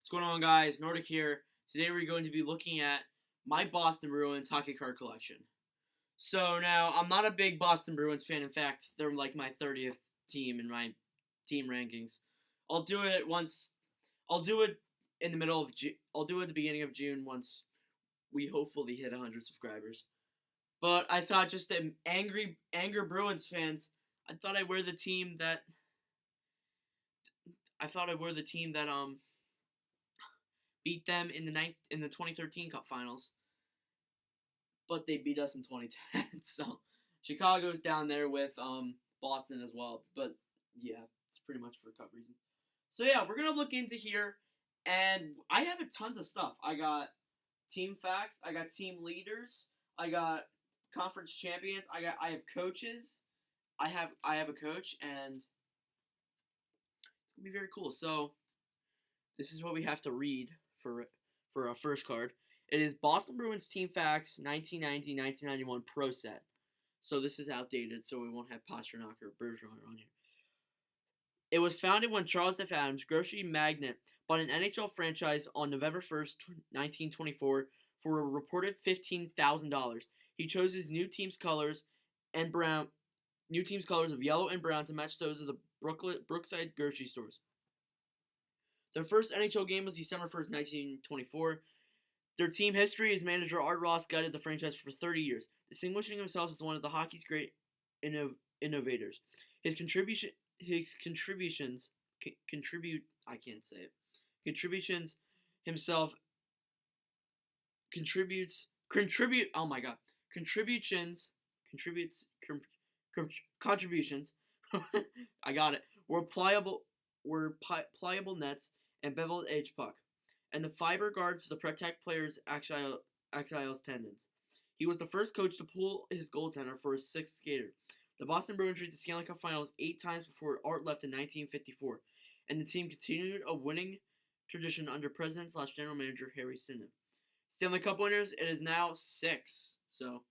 What's going on, guys? Nordic here. Today we're going to be looking at my Boston Bruins hockey card collection. So now, I'm not a big Boston Bruins fan. In fact, they're like my 30th team in my team rankings. I'll do it once. I'll do it in the middle of I'll do it at the beginning of June once we hopefully hit 100 subscribers. But I thought just to anger Bruins fans, I thought I'd wear the team that beat them in the 2013 Cup Finals, but they beat us in 2010. So Chicago's down there with Boston as well. But yeah, it's pretty much for Cup reasons. So yeah, we're gonna look into here, and I have tons of stuff. I got team facts, I got team leaders, I got conference champions, I have coaches. I have a coach, and it's gonna be very cool. So this is what we have to read for our first card. It is Boston Bruins Team Facts 1990-1991 Pro Set. So this is outdated, so we won't have Pasternak or Bergeron on here. It was founded when Charles F. Adams, grocery magnate, bought an NHL franchise on November 1st, 1924 for a reported $15,000. He chose his new team's colors of yellow and brown to match those of the Brookside grocery stores. Their first NHL game was December 1st, 1924. Their team history is manager Art Ross guided the franchise for 30 years, distinguishing himself as one of the hockey's great innovators. His contributions I got it. Were pliable nets and beveled edge puck, and the fiber guards to protect players' Achilles tendons. He was the first coach to pull his goaltender for his sixth skater. The Boston Bruins reached the Stanley Cup Finals 8 times before Art left in 1954, and the team continued a winning tradition under president/general manager Harry Sinnen. Stanley Cup winners, it is now 6. So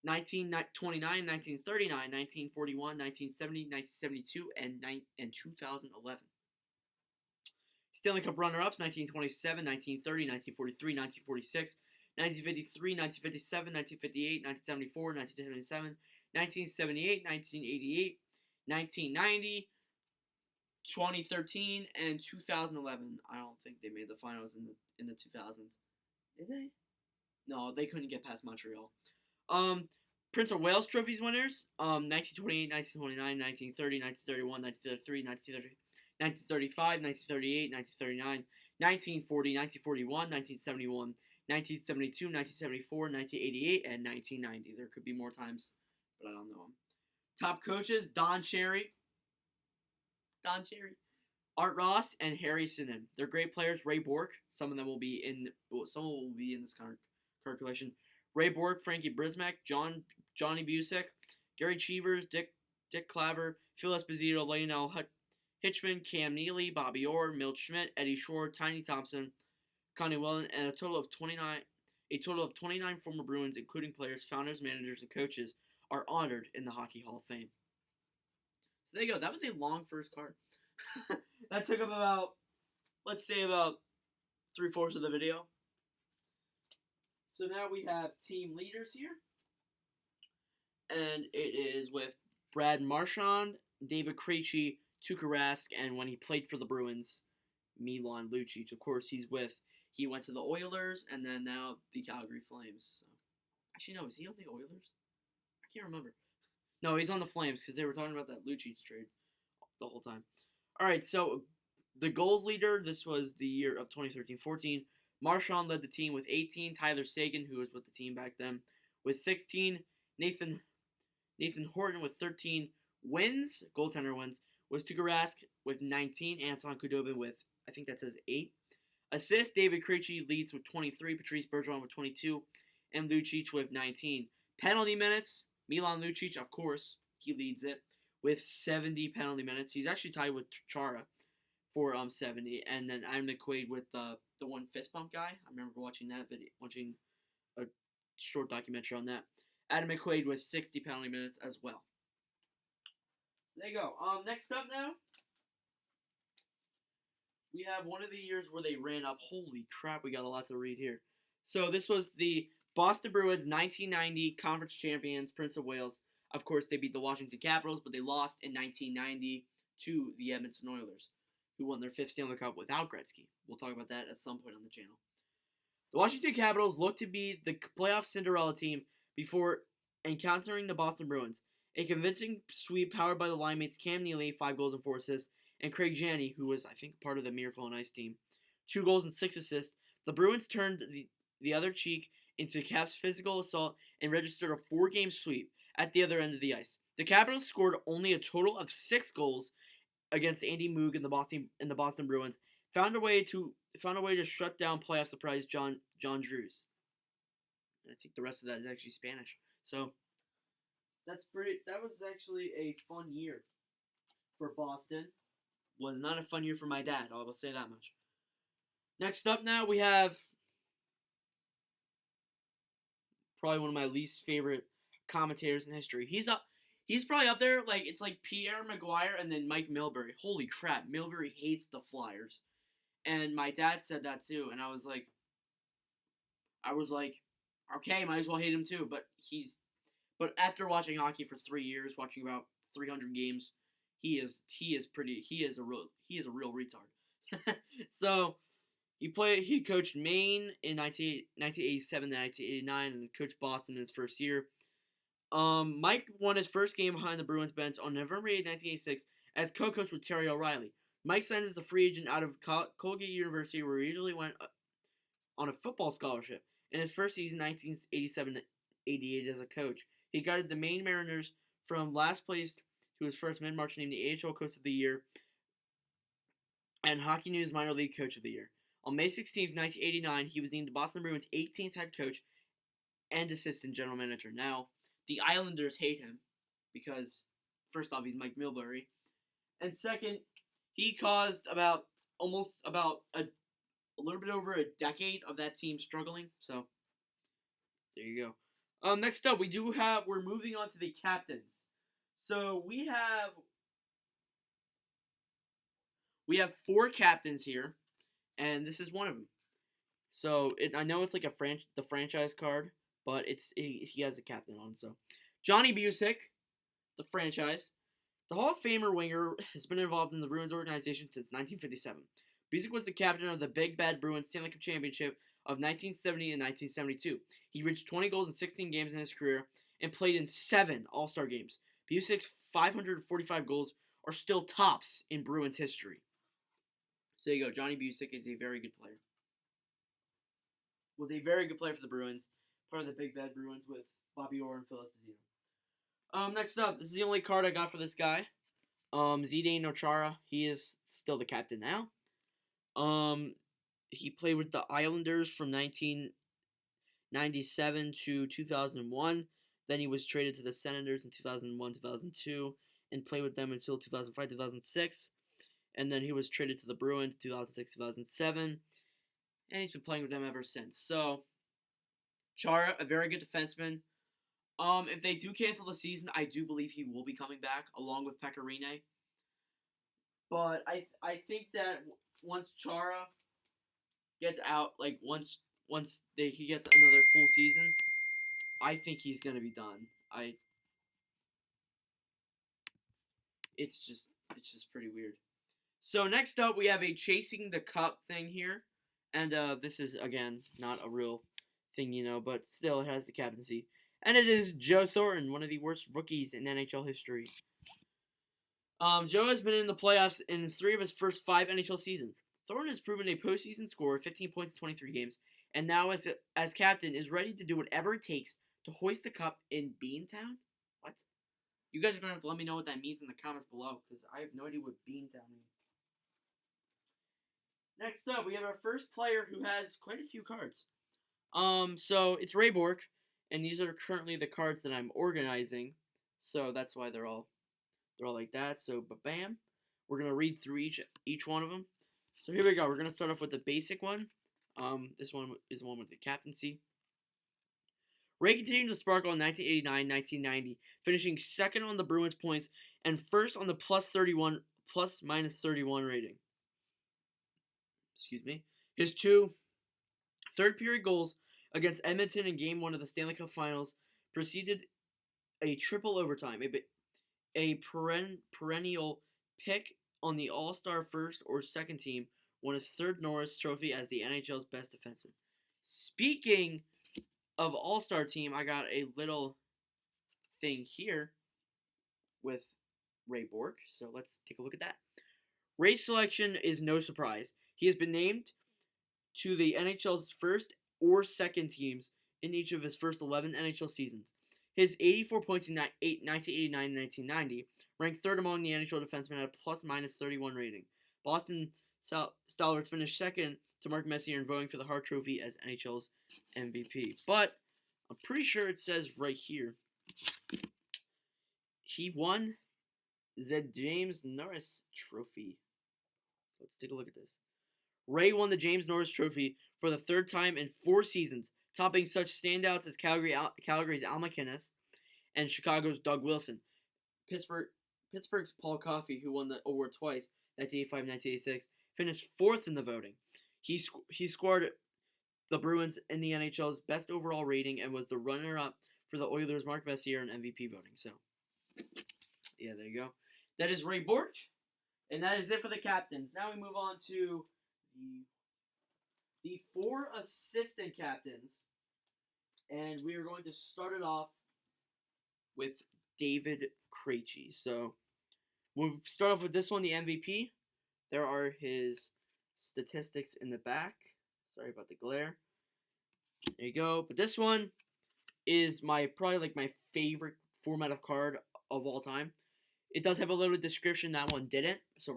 1929, 1939, 1941, 1970, 1972, and 2011. Stanley Cup runner-ups, 1927, 1930, 1943, 1946, 1953, 1957, 1958, 1974, 1977, 1978, 1988, 1990, 2013, and 2011. I don't think they made the finals in the 2000s. Did they? No, they couldn't get past Montreal. Prince of Wales trophies winners, 1928, 1929, 1930, 1931, 1933, 1935, 1938, 1939, 1940, 1941, 1971, 1972, 1974, 1988, and 1990. There could be more times, but I don't know them. Top coaches, Don Cherry, Art Ross, and Harry Sinnen. They're great players. Ray Bourque, some will be in this card collection. Ray Bourque, Frankie Brismack, Johnny Busick, Gary Cheevers, Dick Claver, Phil Esposito, Lionel Hitchman, Cam Neely, Bobby Orr, Milt Schmidt, Eddie Shore, Tiny Thompson, Connie Wellen, and a total of 29 former Bruins, including players, founders, managers, and coaches, are honored in the Hockey Hall of Fame. So there you go. That was a long first card. That took up about 3/4 of the video. So now we have team leaders here. And it is with Brad Marchand, David Krejci, Tuukka Rask, and when he played for the Bruins, Milan Lucic. Of course, he went to the Oilers, and then now the Calgary Flames. So, actually, no, is he on the Oilers? I can't remember. No, he's on the Flames, because they were talking about that Lucic trade the whole time. Alright, so the goals leader, this was the year of 2013-14. Marchand led the team with 18. Tyler Seguin, who was with the team back then, with 16. Nathan Horton with 13 wins, goaltender wins, was Tuukka Rask with 19. Anton Khudobin with, I think that says 8. Assists, David Krejci leads with 23. Patrice Bergeron with 22. And Lucic with 19. Penalty minutes, Milan Lucic, of course, he leads it with 70 penalty minutes. He's actually tied with Chara for 70. And then Adam McQuaid with the one fist pump guy. I remember watching that video, watching a short documentary on that. Adam McQuaid with 60 penalty minutes as well. There you go. Next up now, we have one of the years where they ran up. Holy crap, we got a lot to read here. So this was the Boston Bruins 1990 Conference Champions, Prince of Wales. Of course, they beat the Washington Capitals, but they lost in 1990 to the Edmonton Oilers, who won their fifth Stanley Cup without Gretzky. We'll talk about that at some point on the channel. The Washington Capitals looked to be the playoff Cinderella team before encountering the Boston Bruins. A convincing sweep powered by the line mates Cam Neely, 5 goals and 4 assists, and Craig Janney, who was, I think, part of the Miracle on Ice team, 2 goals and 6 assists. The Bruins turned the other cheek into Cap's physical assault and registered a 4-game sweep at the other end of the ice. The Capitals scored only a total of 6 goals against Andy Moog and the Boston Bruins, found a way to shut down playoff surprise John Drews. And I think the rest of that is actually Spanish. So that was actually a fun year for Boston. Was not a fun year for my dad, I will say that much. Next up now we have probably one of my least favorite commentators in history. He's probably up there, like, it's like Pierre Maguire and then Mike Milbury. Holy crap, Milbury hates the Flyers. And my dad said that too, and I was like, okay, might as well hate him too. But after watching hockey for 3 years, watching about 300 games, he is a real retard. So he coached Maine in 1987 to 1989, and coached Boston in his first year. Mike won his first game behind the Bruins bench on November 8, 1986, as co-coach with Terry O'Reilly. Mike signed as a free agent out of Colgate University, where he usually went on a football scholarship. In his first season, 1987-88, as a coach, he guided the Maine Mariners from last place to his first mid-March named the AHL Coach of the Year and Hockey News Minor League Coach of the Year. On May 16, 1989, he was named the Boston Bruins' 18th head coach and assistant general manager. Now, the Islanders hate him because, first off, he's Mike Milbury, and second, he caused a little bit over a decade of that team struggling. So there you go. Next up, we're moving on to the captains. So we have 4 captains here, and this is one of them. So I know it's like the franchise card, but he has a captain on. So Johnny Bucyk, the franchise. The Hall of Famer winger has been involved in the Bruins organization since 1957. Bucyk was the captain of the Big Bad Bruins Stanley Cup Championship of 1970 and 1972. He reached 20 goals in 16 games in his career and played in 7 All-Star games. Bucyk's 545 goals are still tops in Bruins history. So there you go. Johnny Bucyk is a very good player. Was a very good player for the Bruins. Part of the Big Bad Bruins with Bobby Orr and Philip Zito. Next up, this is the only card I got for this guy. Zdeno Chara. He is still the captain now. He played with the Islanders from 1997 to 2001. Then he was traded to the Senators in 2001-2002 and played with them until 2005-2006. And then he was traded to the Bruins 2006-2007. And he's been playing with them ever since. So, Chara, a very good defenseman. If they do cancel the season, I do believe he will be coming back, along with Pekka Rinne. But I think that once Chara gets out, like once he gets another full season, I think he's gonna be done. It's just pretty weird. So next up, we have a chasing the cup thing here, and this is again not a real thing, but still it has the captaincy. And it is Joe Thornton, one of the worst rookies in NHL history. Joe has been in the playoffs in 3 of his first 5 NHL seasons. Thornton has proven a postseason scorer, 15 points in 23 games, and now as captain is ready to do whatever it takes to hoist the cup in Beantown? What? You guys are going to have to let me know what that means in the comments below, because I have no idea what Beantown means. Next up, we have our first player who has quite a few cards. So it's Ray Bourque. And these are currently the cards that I'm organizing, so that's why they're all like that. So, bam, we're gonna read through each one of them. So here we go. We're gonna start off with the basic one. This one is the one with the captaincy. Ray continued to sparkle in 1989-1990, finishing second on the Bruins points and first on the plus-31 rating. excuse me, his two third period goals against Edmonton in Game 1 of the Stanley Cup Finals preceded a triple overtime, a perennial pick on the All-Star first or second team, won his third Norris Trophy as the NHL's best defenseman. Speaking of All-Star team, I got a little thing here with Ray Bourque, so let's take a look at that. Ray's selection is no surprise. He has been named to the NHL's first or second teams in each of his first 11 NHL seasons. His 84 points in 1989 and 1990 ranked third among the NHL defensemen at a plus-minus 31 rating. Boston Stalwarts finished second to Mark Messier in voting for the Hart Trophy as NHL's MVP. But I'm pretty sure it says right here he won the James Norris Trophy. Let's take a look at this. Ray won the James Norris Trophy for the third time in 4 seasons, topping such standouts as Calgary's Al MacInnis and Chicago's Doug Wilson. Pittsburgh's Paul Coffey, who won the award twice, 1985 and 1986, finished 4th in the voting. He scored the Bruins in the NHL's best overall rating and was the runner-up for the Oilers' Mark Messier in MVP voting. So, yeah, there you go. That is Ray Bourque, and that is it for the captains. Now we move on to the 4 assistant captains, and we are going to start it off with David Krejci. So we'll start off with this one, the MVP. There are his statistics in the back. Sorry about the glare. There you go. But this one is probably my favorite format of card of all time. It does have a little description. That one didn't. So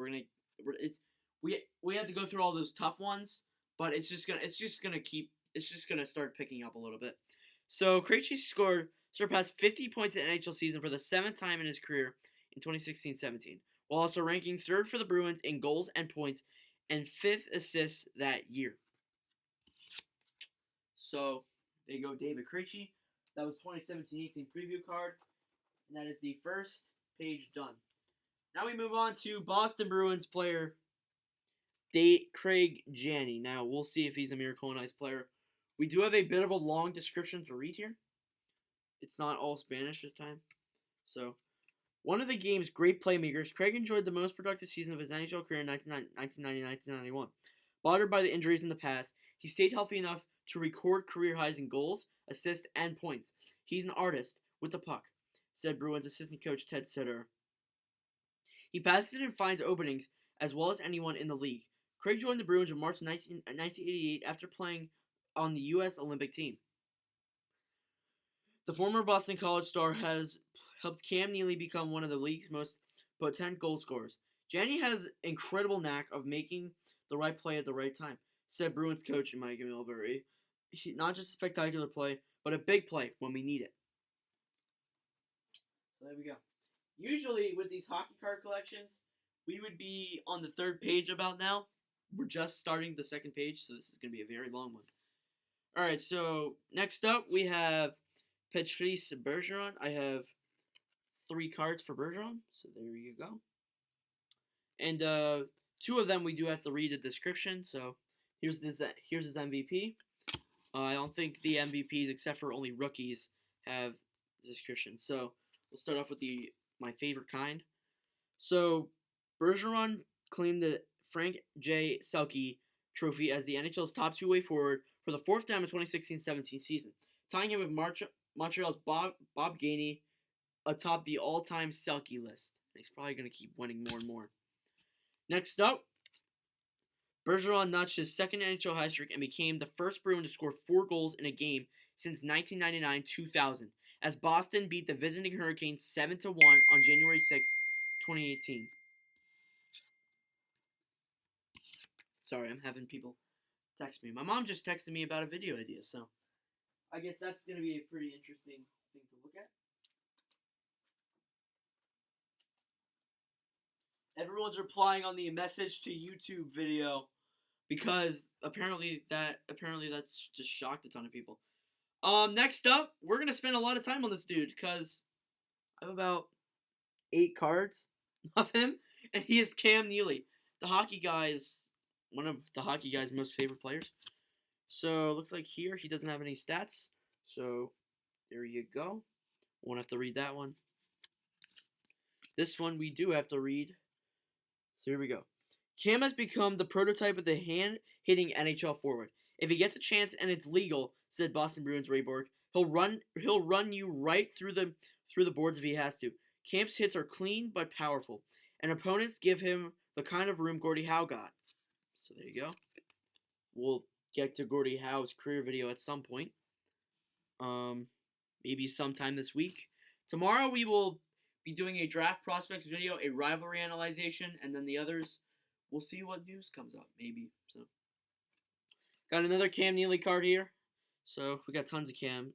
we had to go through all those tough ones, but it's just gonna start picking up a little bit. So Krejci surpassed 50 points in NHL season for the 7th time in his career in 2016-17, while also ranking 3rd for the Bruins in goals and points and 5th assists that year. So there you go, David Krejci. That was 2017-18 preview card, and that is the first page done. Now we move on to Boston Bruins player Craig Janney. Now we'll see if he's a Miracle on Ice player. We do have a bit of a long description to read here. It's not all Spanish this time. So, one of the game's great playmakers, Craig enjoyed the most productive season of his NHL career in 1990-1991. Bothered by the injuries in the past, he stayed healthy enough to record career highs in goals, assists, and points. He's an artist with the puck, said Bruins assistant coach Ted Sutter. He passes it and finds openings as well as anyone in the league. Craig joined the Bruins in March 1988 after playing on the U.S. Olympic team. The former Boston College star has helped Cam Neely become one of the league's most potent goal scorers. Janney has incredible knack of making the right play at the right time, said Bruins coach Mike Milbury. Not just a spectacular play, but a big play when we need it. So there we go. Usually with these hockey card collections, we would be on the 3rd page about now. We're just starting the 2nd page, so this is going to be a very long one. Alright, so next up we have Patrice Bergeron. I have 3 cards for Bergeron, so there you go. And 2 of them we do have to read a description, so here's his MVP. I don't think the MVPs, except for only rookies, have description. So we'll start off with my favorite kind. So Bergeron claimed the Frank J. Selke Trophy as the NHL's top 2-way forward for the 4th time in 2016-17 season, tying him with Montreal's Bob Gainey atop the all-time Selke list. He's probably going to keep winning more and more. Next up, Bergeron notched his 2nd NHL hat trick and became the first Bruin to score 4 goals in a game since 1999-2000, as Boston beat the visiting Hurricanes 7-1 on January 6, 2018. Sorry, I'm having people text me. My mom just texted me about a video idea, so I guess that's going to be a pretty interesting thing to look at. Everyone's replying on the message to YouTube video because apparently that's just shocked a ton of people. Next up, we're going to spend a lot of time on this dude because I have about 8 cards of him, and he is Cam Neely. The hockey guys one of the hockey guy's most favorite players. So, looks like here he doesn't have any stats. So, there you go. Won't have to read that one. This one we do have to read. So, here we go. Cam has become the prototype of the hand-hitting NHL forward. If he gets a chance and it's legal, said Boston Bruins Ray Bork, he'll run you right through the boards if he has to. Cam's hits are clean but powerful, and opponents give him the kind of room Gordie Howe got. So there you go. We'll get to Gordie Howe's career video at some point. Maybe sometime this week. Tomorrow we will be doing a draft prospects video, a rivalry analyzation, and then the others. We'll see what news comes up, maybe. So, got another Cam Neely card here. So we got tons of Cam.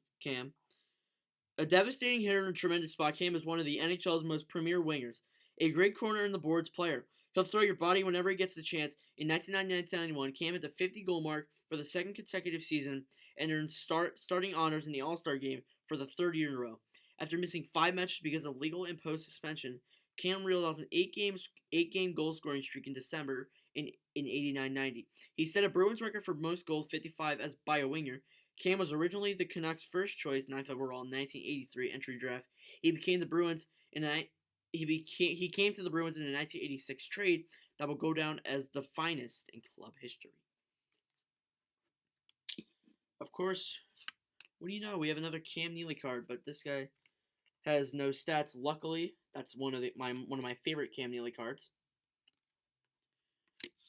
A devastating hitter and a tremendous spot. Cam is one of the NHL's most premier wingers. A great corner in the boards player. He'll throw your body whenever he gets the chance. In 1999-91, Cam hit the 50-goal mark for the second consecutive season and earned starting honors in the All-Star game for the third year in a row. After missing 5 matches because of legal imposed suspension, Cam reeled off an 8-game goal-scoring streak in December in 89-90. He set a Bruins record for most goals, 55, as by a winger. Cam was originally the Canucks' first choice, 9th overall, 1983 entry draft. He came to the Bruins in a 1986 trade that will go down as the finest in club history. Of course, what do you know? We have another Cam Neely card, but this guy has no stats. Luckily, that's one of my favorite Cam Neely cards.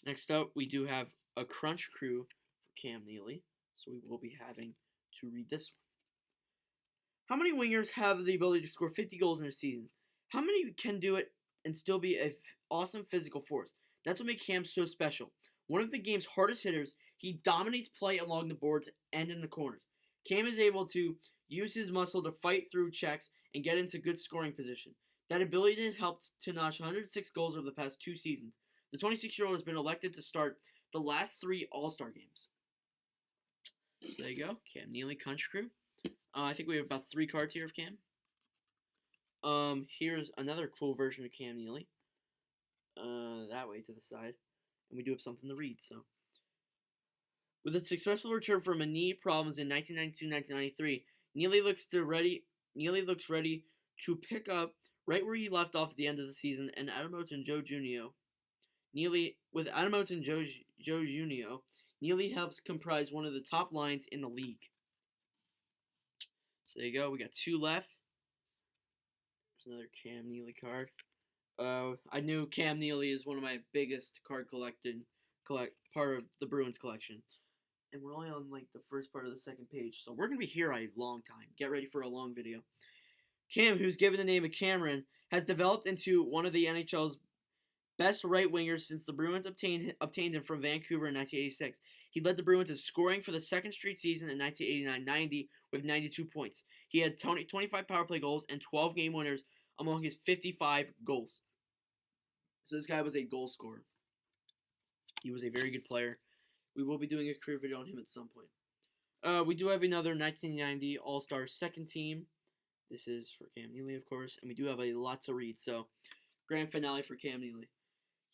Next up, we do have a Crunch Crew for Cam Neely, so we will be having to read this one. How many wingers have the ability to score 50 goals in a season? How many can do it and still be an awesome physical force? That's what makes Cam so special. One of the game's hardest hitters, he dominates play along the boards and in the corners. Cam is able to use his muscle to fight through checks and get into good scoring position. That ability helped to notch 106 goals over the past 2 seasons. The 26-year-old has been elected to start the last 3 All-Star games. There you go, Cam Neely, Crunch Crew. I think we have about 3 cards here of Cam. Here's another cool version of Cam Neely. That way to the side. And we do have something to read, so. With a successful return from a knee problems in 1992-1993, Neely looks ready to pick up right where he left off at the end of the season, and with Adamoto and Joe Junio, Neely helps comprise one of the top lines in the league. So there you go. We got 2 left. There's another Cam Neely card. I knew Cam Neely is one of my biggest card part of the Bruins collection. And we're only on like the first part of the second page, so we're going to be here a long time. Get ready for a long video. Cam, who's given the name of Cameron, has developed into one of the NHL's best right wingers since the Bruins obtained him from Vancouver in 1986. He led the Bruins in scoring for the second straight season in 1989-90 with 92 points. He had 25 power play goals and 12 game winners among his 55 goals. So this guy was a goal scorer. He was a very good player. We will be doing a career video on him at some point. We do have another 1990 All-Star second team. This is for Cam Neely, of course, and we do have a lot to read. So, grand finale for Cam Neely.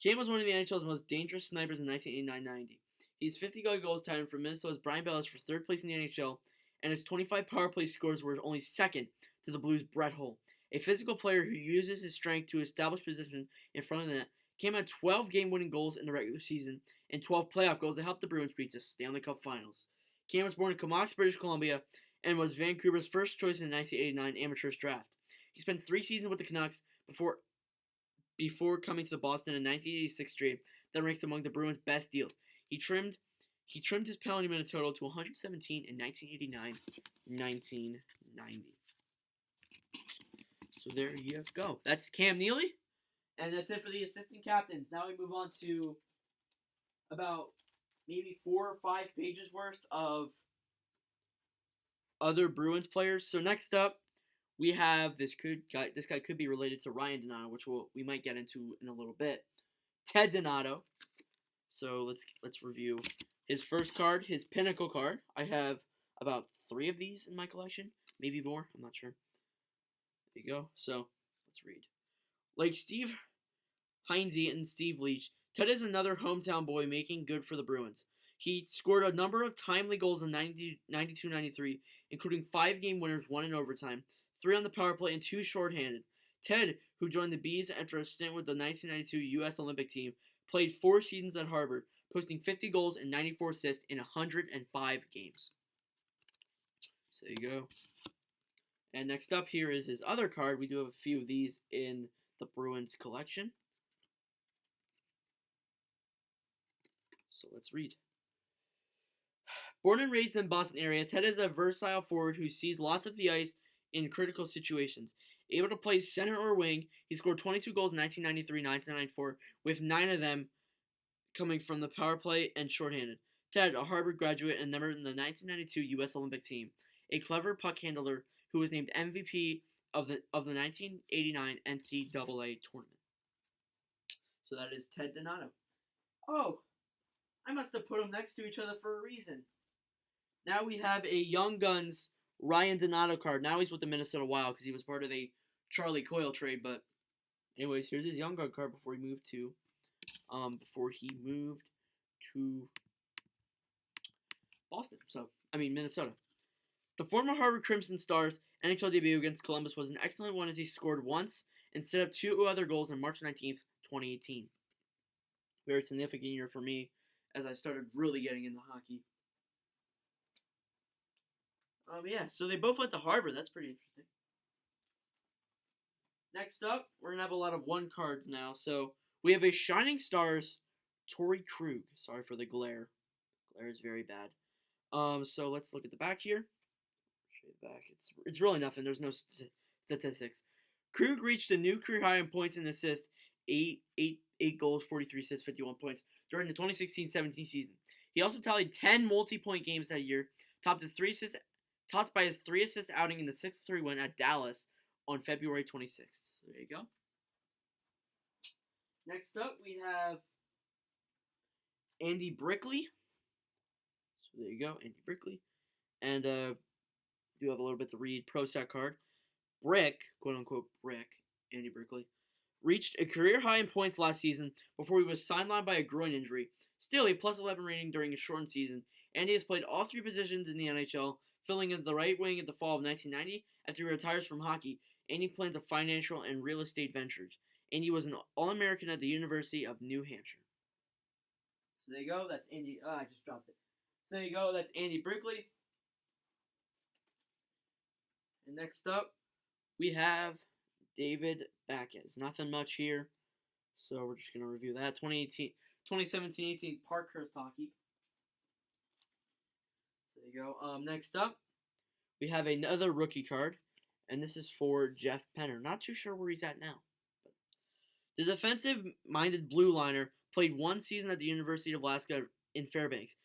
Cam was one of the NHL's most dangerous snipers in 1989-90. He's 50 goals tied for Minnesota's Brian Bellis for 3rd place in the NHL, and his 25 power play scores were only 2nd to the Blues' Brett Hull. A physical player who uses his strength to establish position in front of the net, Cam had 12 game-winning goals in the regular season and 12 playoff goals that helped the Bruins reach the Stanley Cup Finals. Cam was born in Comox, British Columbia, and was Vancouver's first choice in the 1989 Amateurs draft. He spent 3 seasons with the Canucks before coming to the Boston in 1986 trade that ranks among the Bruins' best deals. He trimmed his penalty minute total to 117 in 1989-1990. So there you go. That's Cam Neely. And that's it for the assistant captains. Now we move on to about maybe 4 or 5 pages worth of other Bruins players. So next up, we have this guy could be related to Ryan Donato, which we might get into in a little bit. Ted Donato. So let's review his first card, his pinnacle card. I have about 3 of these in my collection, maybe more. I'm not sure. There you go. So let's read. Like Steve Heinze and Steve Leach, Ted is another hometown boy making good for the Bruins. He scored a number of timely goals in 92-93, including 5 game winners, 1 in overtime, 3 on the power play, and 2 shorthanded. Ted, who joined the Bees after a stint with the 1992 U.S. Olympic team, played 4 seasons at Harvard, posting 50 goals and 94 assists in 105 games. So there you go. And next up here is his other card. We do have a few of these in the Bruins collection. So let's read. Born and raised in the Boston area, Ted is a versatile forward who sees lots of the ice in critical situations. Able to play center or wing, he scored 22 goals in 1993-1994, with 9 of them coming from the power play and shorthanded. Ted, a Harvard graduate and member in the 1992 U.S. Olympic team, a clever puck handler who was named MVP of the 1989 NCAA tournament. So that is Ted Donato. Oh, I must have put them next to each other for a reason. Now we have a Young Guns Ryan Donato card. Now he's with the Minnesota Wild because he was part of the Charlie Coyle trade. But anyways, here's his Young Gun card before he moved to Boston. Minnesota. The former Harvard Crimson Star's NHL debut against Columbus was an excellent one as he scored once and set up 2 other goals on March 19th, 2018. Very significant year for me as I started really getting into hockey. So they both went to Harvard. That's pretty interesting. Next up, we're going to have a lot of 1 cards now. So we have a Shining Stars Torrey Krug. Sorry for the glare. Glare is very bad. So let's look at the back here. Show you the back. It's really nothing. There's no statistics. Krug reached a new career high in points and assists. 8 goals, 43 assists, 51 points during the 2016-17 season. He also tallied 10 multi-point games that year, topped by his 3 assist outing in the 6-3 win at Dallas on February 26th. So there you go. Next up, we have Andy Brickley. So there you go, Andy Brickley. And do have a little bit to read. Pro set card. Brick, quote-unquote Brick, Andy Brickley, reached a career high in points last season before he was sidelined by a groin injury. Still, a plus 11 rating during a shortened season. Andy has played all 3 positions in the NHL, filling in the right wing at the fall of 1990 after he retires from hockey. Andy plans a financial and real estate ventures. Andy was an All-American at the University of New Hampshire. So there you go. That's Andy. I just dropped it. So there you go. That's Andy Brickley. And next up, we have David Backes. Nothing much here. So we're just going to review that. 2017-18 Parkhurst hockey. There you go. Next up, we have another rookie card, and this is for Jeff Penner. Not too sure where he's at now. But the defensive-minded blue liner played 1 season at the University of Alaska in Fairbanks.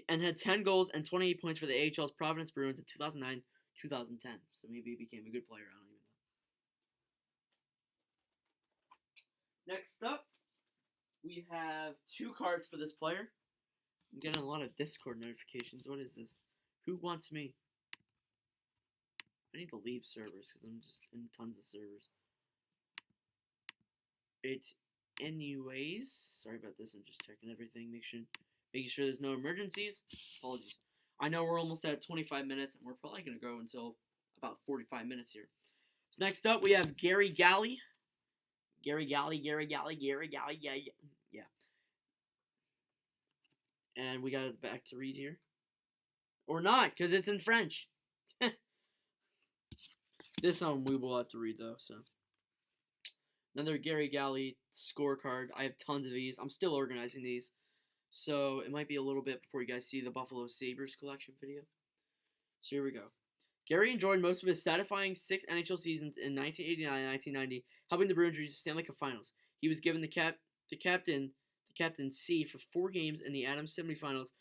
And had 10 goals and 28 points for the AHL's Providence Bruins in 2009-2010. So maybe he became a good player. I don't even know. Next up, we have 2 cards for this player. I'm getting a lot of Discord notifications. What is this? Who wants me? I need to leave servers because I'm just in tons of servers. Anyways, sorry about this. I'm just checking everything, making sure there's no emergencies. Apologies. I know we're almost at 25 minutes, and we're probably going to go until about 45 minutes here. So next up, we have Gary Galley. Gary Galley, yeah. And we got it back to read here. Or not, because it's in French. This one we will have to read, though, so. Another Gary Galley scorecard. I have tons of these. I'm still organizing these. So it might be a little bit before you guys see the Buffalo Sabres collection video. So here we go. Gary enjoyed most of his satisfying 6 NHL seasons in 1989 and 1990, helping the Bruins reach the Stanley Cup Finals. He was given the captaincy for 4 games in the Adams semifinals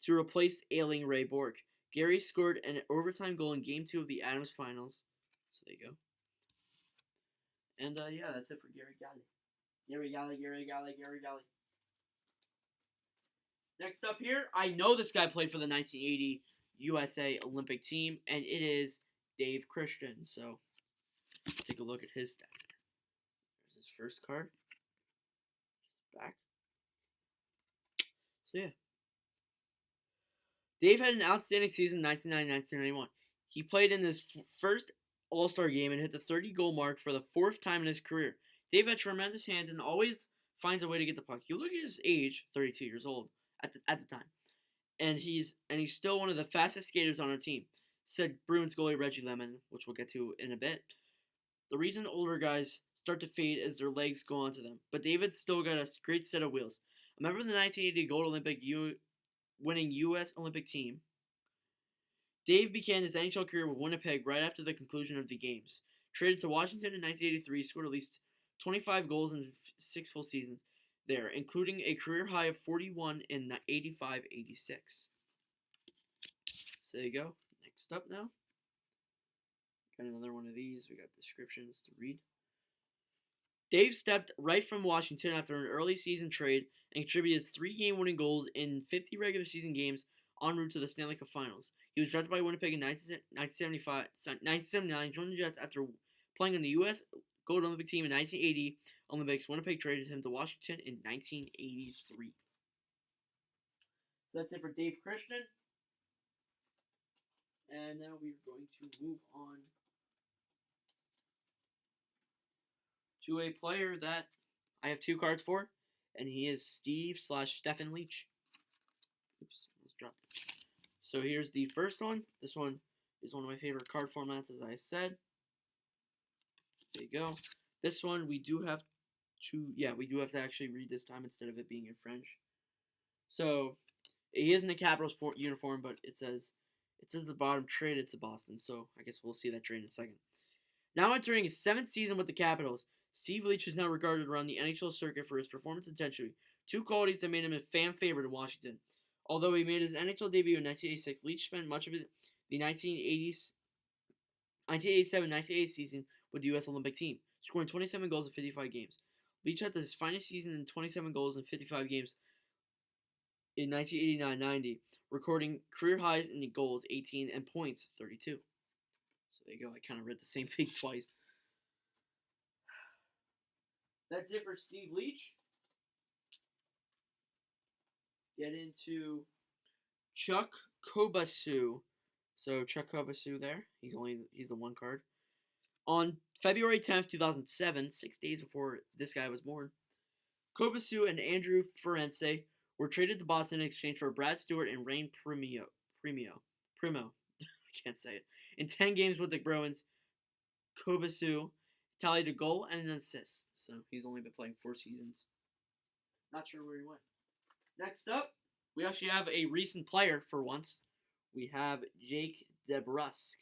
to replace ailing Ray Bork. Gary scored an overtime goal in Game 2 of the Adams finals. So there you go. And that's it for Gary Galley. Gary Galley. Next up here, I know this guy played for the 1980 USA Olympic team, and it is Dave Christian. So take a look at his stats. There's his first card. back. So yeah, Dave had an outstanding season 1990-1991. He played in his first All-Star game and hit the 30-goal mark for the fourth time in his career. Dave had tremendous hands and always finds a way to get the puck. You look at his age, 32 years old at the time, and he's still one of the fastest skaters on our team, said Bruins goalie Reggie Lemon, which we'll get to in a bit. The reason older guys start to fade is their legs go onto them, but David's still got a great set of wheels. A member of the 1980 Gold Olympic winning U.S. Olympic team, Dave began his NHL career with Winnipeg right after the conclusion of the games. Traded to Washington in 1983, scored at least 25 goals in 6 full seasons there, including a career high of 41 in 85-86. So there you go. Next up now. Got another one of these. We got descriptions to read. Dave stepped right from Washington after an early season trade and contributed 3 game-winning goals in 50 regular season games en route to the Stanley Cup Finals. He was drafted by Winnipeg in 1979, joined the Jets after playing on the U.S. Gold Olympic team in 1980 Olympics. Winnipeg traded him to Washington in 1983. So that's it for Dave Christian. And now we're going to move on to a player that I have 2 cards for, and he is Steve/Stephen Leach. Oops, let's drop it. So here's the first one. This one is one of my favorite card formats, as I said. There you go. This one we do have to actually read this time instead of it being in French. So he is in the Capitals uniform, but it says at the bottom, traded to Boston. So I guess we'll see that trade in a second. Now entering his 7th season with the Capitals, Steve Leach is now regarded around the NHL circuit for his performance intensity, 2 qualities that made him a fan favorite in Washington. Although he made his NHL debut in 1986, Leach spent much of the 1987-1988 season with the U.S. Olympic team, scoring 27 goals in 55 games. Leach had his finest season in 27 goals in 55 games in 1989-90, recording career highs in the goals 18 and points 32. So there you go. I kind of read the same thing twice. That's it for Steve Leach. Get into Chuck Kobasu. So Chuck Kobasu there. He's the 1 card. On February 10th, 2007, 6 days before this guy was born, Kobasu and Andrew Ference were traded to Boston in exchange for Brad Stewart and Rain Primo. I can't say it. In 10 games with the Bruins, Kobasu tallied a goal and an assist. So he's only been playing 4 seasons. Not sure where he went. Next up, we actually have a recent player for once. We have Jake DeBrusk.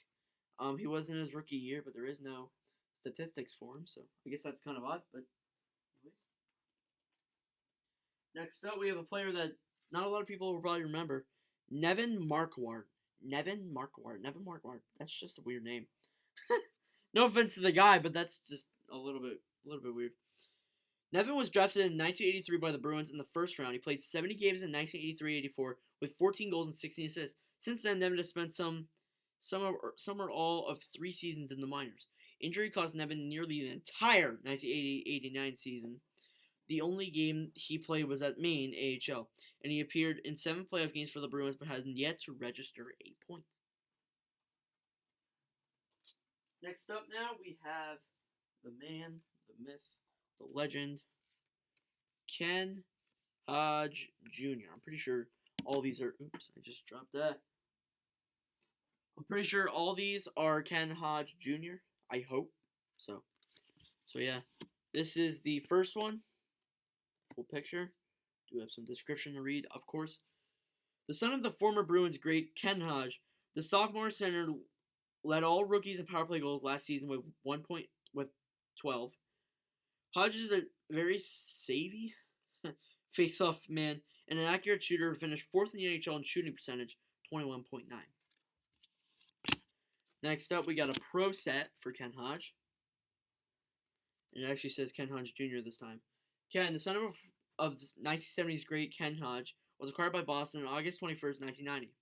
He was in his rookie year, but there is no statistics for him, so I guess that's kind of odd, but anyways. Next up, we have a player that not a lot of people will probably remember. Nevin Marquardt. That's just a weird name. No offense to the guy, but that's just a little bit weird. Nevin was drafted in 1983 by the Bruins in the first round. He played 70 games in 1983-84 with 14 goals and 16 assists. Since then, Nevin has spent some or all of 3 seasons in the minors. Injury cost Nevin nearly the entire 1980-89 season. The only game he played was at Maine AHL, and he appeared in 7 playoff games for the Bruins, but hasn't yet to register a point. Next up now, we have the man, the myth, the legend, Ken Hodge Jr. I'm pretty sure all these are... Oops, I just dropped that. I'm pretty sure all these are Ken Hodge Jr. I hope. So yeah. This is the first one. Full picture. Do have some description to read, of course. The son of the former Bruins great Ken Hodge, the sophomore center led all rookies in power play goals last season with 12. Hodge is a very savvy face-off man and an accurate shooter who finished 4th in the NHL in shooting percentage, 21.9. Next up, we got a pro set for Ken Hodge. And it actually says Ken Hodge Jr. this time. Ken, the son of 1970s great Ken Hodge, was acquired by Boston on August 21st, 1990.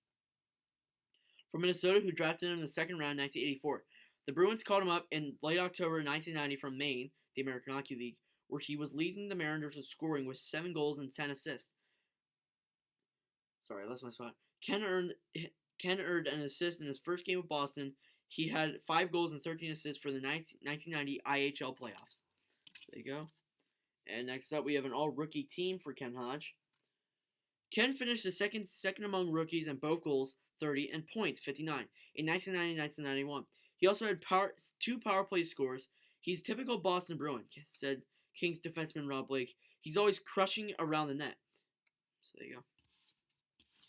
From Minnesota, who drafted him in the 2nd round in 1984. The Bruins called him up in late October 1990 from Maine, the American Hockey League, where he was leading the Mariners in scoring with 7 goals and 10 assists. Sorry, I lost my spot. Ken earned an assist in his first game with Boston. He had 5 goals and 13 assists for the 1990 IHL playoffs. There you go. And next up, we have an all-rookie team for Ken Hodge. Ken finished the second among rookies in both goals, 30, and points, 59, in 1990-1991. He also had 2 power play scores. He's typical Boston Bruin, said Kings defenseman Rob Blake. He's always crushing around the net. So there you go.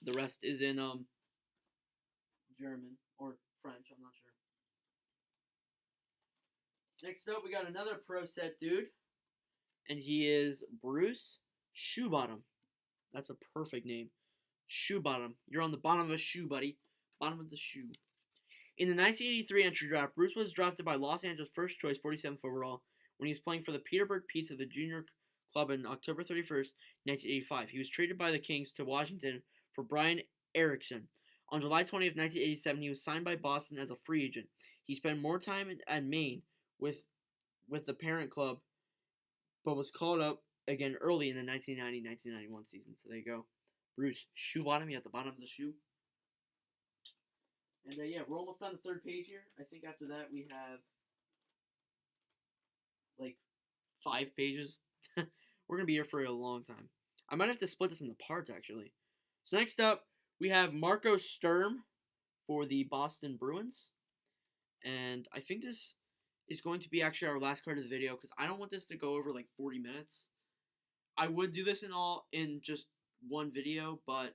The rest is in German or French, I'm not sure. Next up, we got another pro set dude, and he is Bruce Shoebottom. That's a perfect name. Shoebottom. You're on the bottom of a shoe, buddy. Bottom of the shoe. In the 1983 entry draft, Bruce was drafted by Los Angeles first choice, 47th overall, when he was playing for the Peterborough Petes of the junior club on October 31st, 1985. He was traded by the Kings to Washington for Brian Erickson. On July 20th, 1987, he was signed by Boston as a free agent. He spent more time at Maine with the parent club, but was called up again early in the 1990-1991 season. So there you go. Bruce Shoebottom at the bottom of the shoe. And yeah, we're almost on the third page here. I think after that we have like 5 pages. We're going to be here for a long time. I might have to split this into parts, actually. So next up, we have Marco Sturm for the Boston Bruins. And I think this is going to be actually our last card of the video because I don't want this to go over like 40 minutes. I would do this in just one video, but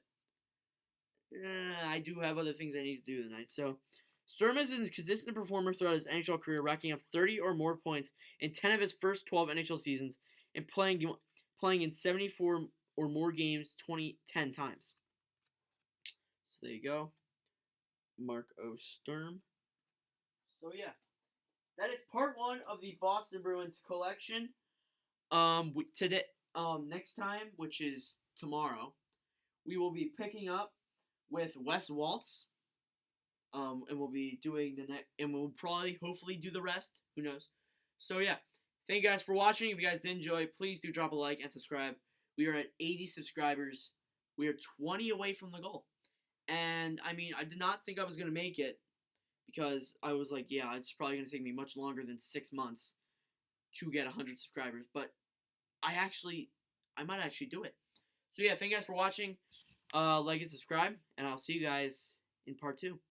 I do have other things I need to do tonight. So, Sturm is a consistent performer throughout his NHL career, racking up 30 or more points in 10 of his first 12 NHL seasons and playing in 74 or more games 10 times. So there you go. Marco Sturm. So yeah, that is part 1 of the Boston Bruins collection. Next time, which is tomorrow, we will be picking up with Wes Waltz. And we'll be doing the next, and we'll probably, hopefully, do the rest. Who knows? So yeah, thank you guys for watching. If you guys did enjoy, please do drop a like and subscribe. We are at 80 subscribers. We are 20 away from the goal. And I mean, I did not think I was gonna make it because I was like, yeah, it's probably gonna take me much longer than 6 months to get 100 subscribers. But I might actually do it. So yeah, thank you guys for watching. Like and subscribe, and I'll see you guys in part 2.